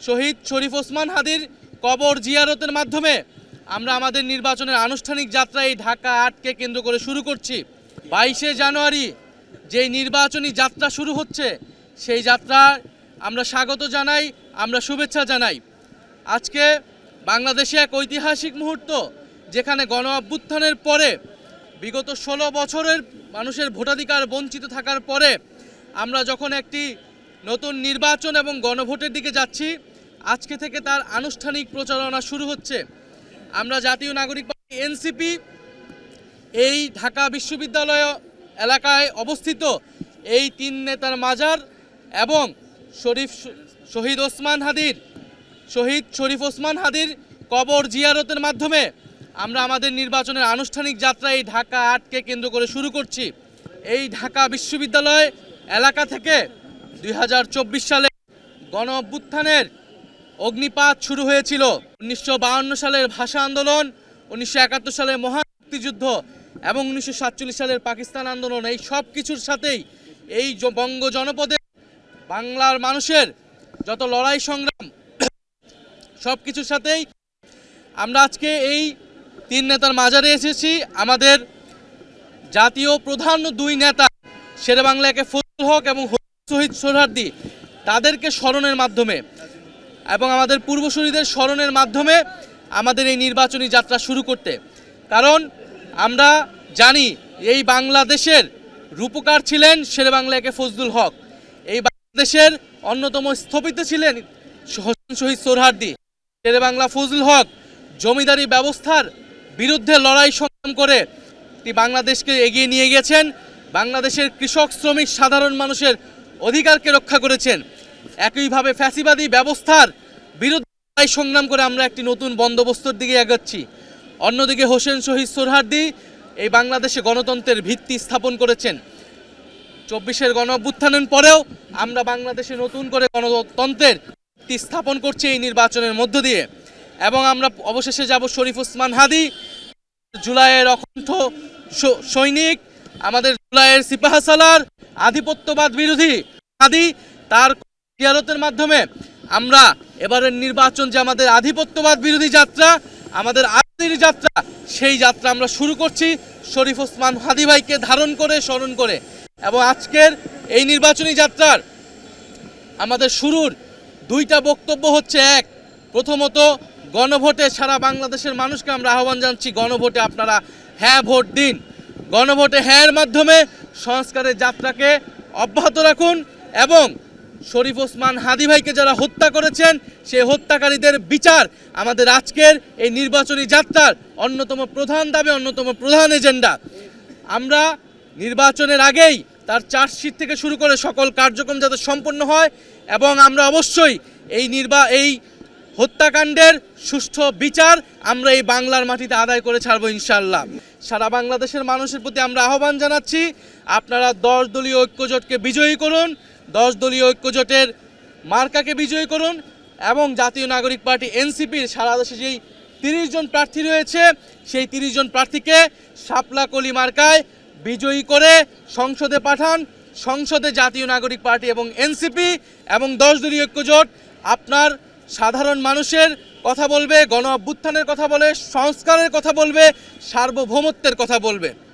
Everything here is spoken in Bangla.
শহীদ শরীফ ওসমান হাদির কবর জিয়ারতের মাধ্যমে আমরা আমাদের নির্বাচনের আনুষ্ঠানিক যাত্রা এই ঢাকা ৮কে কেন্দ্র করে শুরু করছি। 22শে জানুয়ারি যেই নির্বাচনী যাত্রা শুরু হচ্ছে, সেই যাত্রা আমরা স্বাগত জানাই, আমরা শুভেচ্ছা জানাই। আজকে বাংলাদেশে এক ঐতিহাসিক মুহূর্ত, যেখানে গণ অভ্যুত্থানের পরে বিগত 16 বছরের মানুষের ভোটাধিকার বঞ্চিত থাকার পরে আমরা যখন একটি নতুন নির্বাচন এবং গণভোটের দিকে যাচ্ছি, আজকে থেকে তার আনুষ্ঠানিক প্রচারণা শুরু হচ্ছে। আমরা জাতীয় নাগরিক পার্টি এনসিপি এই ঢাকা বিশ্ববিদ্যালয় এলাকায় অবস্থিত এই 3 নেতার মাজার এবং শহীদ শরীফ ওসমান হাদির কবর জিয়ারতের মাধ্যমে আমরা আমাদের নির্বাচনের আনুষ্ঠানিক যাত্রা এই ঢাকা ৮কে কেন্দ্র করে শুরু করছি। এই ঢাকা বিশ্ববিদ্যালয় এলাকা থেকে 2024 সালে গণ অভ্যুত্থানের অগ্নিপাত শুরু হয়েছিল। 1952 সালের ভাষা আন্দোলন, 1971 সালের মহান মুক্তিযুদ্ধ এবং 1947 সালের পাকিস্তান আন্দোলন, এই সব কিছুর সাথেই এই বঙ্গ জনপদে বাংলার মানুষের যত লড়াই সংগ্রাম, সব কিছুর সাথেই আমরা আজকে এই 3 নেতার মাজারে এসেছি। আমাদের জাতীয় প্রধান 2 নেতা শেরেবাংলা একে ফজলুল হক এবং শহীদ সোহরাওয়ার্দী, তাদেরকে স্মরণের মাধ্যমে এবং আমাদের পূর্বসূরীদের স্মরণের মাধ্যমে আমাদের এই নির্বাচনী যাত্রা শুরু করতে। কারণ আমরা জানি এই বাংলাদেশের রূপকার ছিলেন শেরেবাংলা একে ফজলুল হক, এই বাংলাদেশের অন্যতম স্থপতি ছিলেন শহীদ সোহরাওয়ার্দী। শেরেবাংলা ফজলুল হক জমিদারি ব্যবস্থার বিরুদ্ধে লড়াই সংগ্রাম করে বাংলাদেশকে এগিয়ে নিয়ে গেছেন, বাংলাদেশের কৃষক শ্রমিক সাধারণ মানুষের অধিকারকে রক্ষা করেছেন। একইভাবে ফ্যাসিবাদী ব্যবস্থার বিরুদ্ধে লড়াই সংগ্রাম করে আমরা একটি নতুন বন্দোবস্তর দিকে এগোচ্ছি। অন্যদিকে হোসেন শহীদ সোহরাওয়ার্দী এই বাংলাদেশে গণতন্ত্রের ভিত্তি স্থাপন করেছেন। 24-এর গণ অভ্যুত্থানের পরেও আমরা বাংলাদেশে নতুন করে গণতন্ত্রের ভিত্তি স্থাপন করছি এই নির্বাচনের মধ্য দিয়ে। এবং আমরা অবশেষে যাব শরীফ ওসমান হাদি, জুলাইয়ের অকণ্ঠ সৈনিক, আমাদের জুলাইয়ের সিপাহসালার, আধিপত্যবাদ বিরোধী হাদি, তার জিয়ারতের মাধ্যমে আমরা এবারের নির্বাচন যে আমাদের আধিপত্যবাদ বিরোধী যাত্রা, আমাদের আদির যাত্রা, সেই যাত্রা আমরা শুরু করছি শরীফ ওসমান হাদি ভাইকে ধারণ করে, স্মরণ করে। এবং আজকের এই নির্বাচনী যাত্রার আমাদের শুরুর 2টা বক্তব্য হচ্ছে, এক, প্রথমত গণভোটে সারা বাংলাদেশের মানুষকে আমরা আহ্বান জানাচ্ছি, গণভোটে আপনারা হ্যাঁ ভোট দিন। গণভোটে হ্যাঁর মাধ্যমে সংস্কারের যাত্রাকে অব্যাহত রাখুন এবং শরীফ ওসমান হাদি ভাইকে যারা হত্যা করেছেন, সেই হত্যাকারীদের বিচার আমাদের আজকের এই নির্বাচনী যাত্রার অন্যতম প্রধান দাবি, অন্যতম প্রধান এজেন্ডা। আমরা নির্বাচনের আগেই তার চার্জশিট থেকে শুরু করে সকল কার্যক্রম যাতে সম্পন্ন হয় এবং আমরা অবশ্যই এই হত্যাকাণ্ডের সুষ্ঠু বিচার আমরা এই বাংলার মাটিতে আদায় করে ছাড়বো ইনশাআল্লাহ। সারা বাংলাদেশের মানুষের প্রতি আমরা আহ্বান জানাচ্ছি, আপনারা 10 দলীয় ঐক্যজোটকে বিজয়ী করুন, 10 দলীয় ঐক্যজোটের মার্কাকে বিজয়ী করুন এবং জাতীয় নাগরিক পার্টি এনসিপির সারা দেশে যেই 30 জন প্রার্থী রয়েছে, সেই 30 জন প্রার্থীকে শাপলা কলি মার্কায় বিজয়ী করে সংসদে পাঠান। সংসদে জাতীয় নাগরিক পার্টি এবং এনসিপি এবং 10 দলীয় ঐক্যজোট আপনার সাধারণ মানুষের কথা বলবে, গণ অভ্যুত্থানের কথা বলে, সংস্কারের কথা বলবে, সার্বভৌমত্বের কথা বলবে।